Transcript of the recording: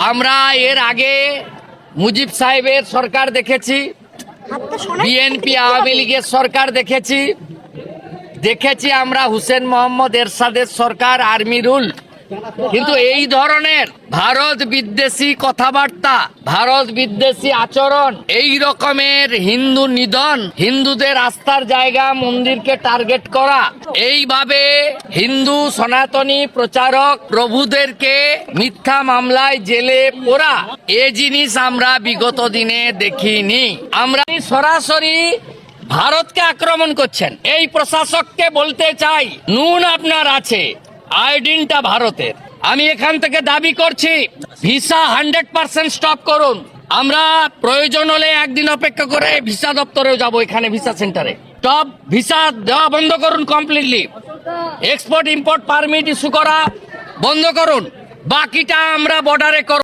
আমরা এর আগে মুজিব সাহেবের সরকার দেখেছি, বিএনপি আওয়ামী লীগের সরকার দেখেছি আমরা হুসেন মোহাম্মদ এরশাদের সরকার, আর্মি রুল। কিন্তু এই ধরনের ভারত বিদ্বেষী কথাবার্তা, ভারত বিদ্বেষী আচরণ, এই রকমের হিন্দু নিধন, হিন্দুদের আস্থার জায়গা মন্দিরকে টার্গেট করা, এইভাবে হিন্দু সনাতনী প্রচারক প্রভুদেরকে মিথ্যা মামলায় জেলে পোরা, এ জিনিস আমরা বিগত দিনে দেখিনি। আমরা সরাসরি ভারতকে আক্রমণ করছেন। এই প্রশাসককে বলতে চাই, নুন আপনার আছে, আয়োডিনটা ভারতের। আমি এখান থেকে দাবি করছি ভিসা 100% স্টপ করুন। আমরা প্রয়োজন হলে একদিন অপেক্ষা করে ভিসা দপ্তরেও যাব, এখানে ভিসা সেন্টারে স্টপ, ভিসা দেওয়া বন্ধ করুন completely. Export import permit issue করা বন্ধ করুন, বাকিটা আমরা বর্ডারে করব।